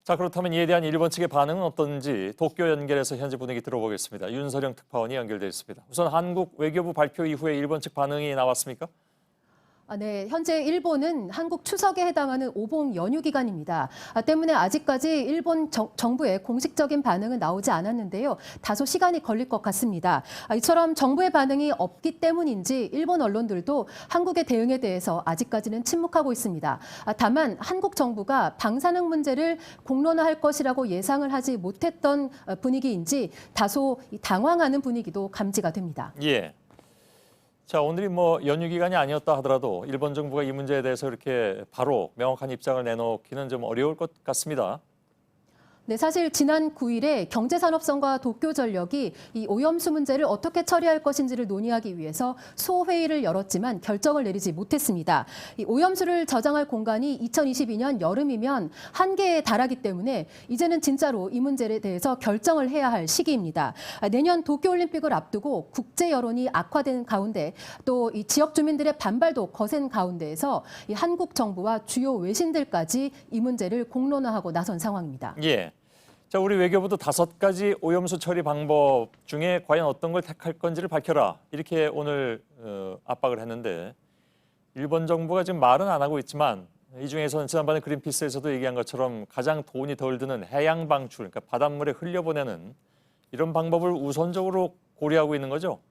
자, 그렇다면 이에 대한 일본 측의 반응은 어떤지 도쿄 연결해서 현재 분위기 들어보겠습니다. 윤서령 특파원이 연결돼 있습니다. 우선 한국 외교부 발표 이후에 일본 측 반응이 나왔습니까? 네, 현재 일본은 한국 추석에 해당하는 오봉 연휴 기간입니다. 때문에 아직까지 일본 정부의 공식적인 반응은 나오지 않았는데요. 다소 시간이 걸릴 것 같습니다. 이처럼 정부의 반응이 없기 때문인지 일본 언론들도 한국의 대응에 대해서 아직까지는 침묵하고 있습니다. 다만 한국 정부가 방사능 문제를 공론화할 것이라고 예상을 하지 못했던 분위기인지 다소 당황하는 분위기도 감지가 됩니다. 예. 자, 오늘이 연휴 기간이 아니었다 하더라도 일본 정부가 이 문제에 대해서 이렇게 바로 명확한 입장을 내놓기는 좀 어려울 것 같습니다. 네, 사실 지난 9일에 경제산업성과 도쿄전력이 이 오염수 문제를 어떻게 처리할 것인지를 논의하기 위해서 소회의를 열었지만 결정을 내리지 못했습니다. 이 오염수를 저장할 공간이 2022년 여름이면 한계에 달하기 때문에 이제는 진짜로 이 문제에 대해서 결정을 해야 할 시기입니다. 내년 도쿄올림픽을 앞두고 국제 여론이 악화된 가운데 또 이 지역 주민들의 반발도 거센 가운데에서 이 한국 정부와 주요 외신들까지 이 문제를 공론화하고 나선 상황입니다. 예. 자, 우리 외교부도 5가지 오염수 처리 방법 중에 과연 어떤 걸 택할 건지를 밝혀라. 이렇게 오늘 압박을 했는데 일본 정부가 지금 말은 안 하고 있지만 이 중에서는 지난번에 그린피스에서도 얘기한 것처럼 가장 돈이 덜 드는 해양 방출, 그러니까 바닷물에 흘려보내는 이런 방법을 우선적으로 고려하고 있는 거죠.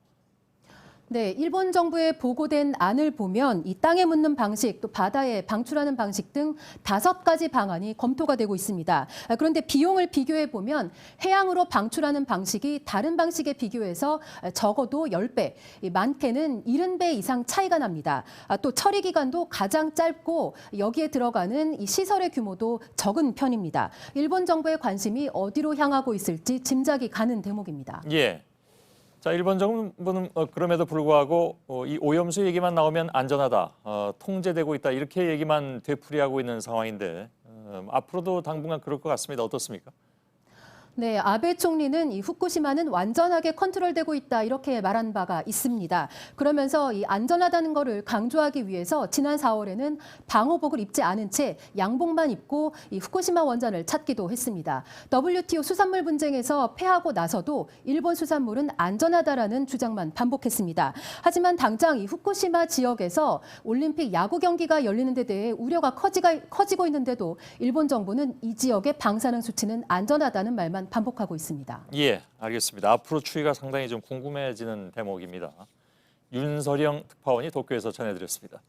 네, 일본 정부의 보고된 안을 보면 이 땅에 묻는 방식, 또 바다에 방출하는 방식 등 5가지 방안이 검토가 되고 있습니다. 그런데 비용을 비교해 보면 해양으로 방출하는 방식이 다른 방식에 비교해서 적어도 10배, 많게는 70배 이상 차이가 납니다. 또 처리 기간도 가장 짧고 여기에 들어가는 이 시설의 규모도 적은 편입니다. 일본 정부의 관심이 어디로 향하고 있을지 짐작이 가는 대목입니다. 예. 자, 일본 정부는 그럼에도 불구하고 이 오염수 얘기만 나오면 안전하다, 통제되고 있다 이렇게 얘기만 되풀이하고 있는 상황인데 앞으로도 당분간 그럴 것 같습니다. 어떻습니까? 네, 아베 총리는 이 후쿠시마는 완전하게 컨트롤되고 있다 이렇게 말한 바가 있습니다. 그러면서 이 안전하다는 것을 강조하기 위해서 지난 4월에는 방호복을 입지 않은 채 양복만 입고 이 후쿠시마 원전을 찾기도 했습니다. WTO 수산물 분쟁에서 패하고 나서도 일본 수산물은 안전하다라는 주장만 반복했습니다. 하지만 당장 이 후쿠시마 지역에서 올림픽 야구 경기가 열리는 데 대해 우려가 커지고 있는데도 일본 정부는 이 지역의 방사능 수치는 안전하다는 말만 반복하고 있습니다. 예, 알겠습니다. 앞으로 추이가 상당히 좀 궁금해지는 대목입니다. 윤서령 특파원이 도쿄에서 전해드렸습니다.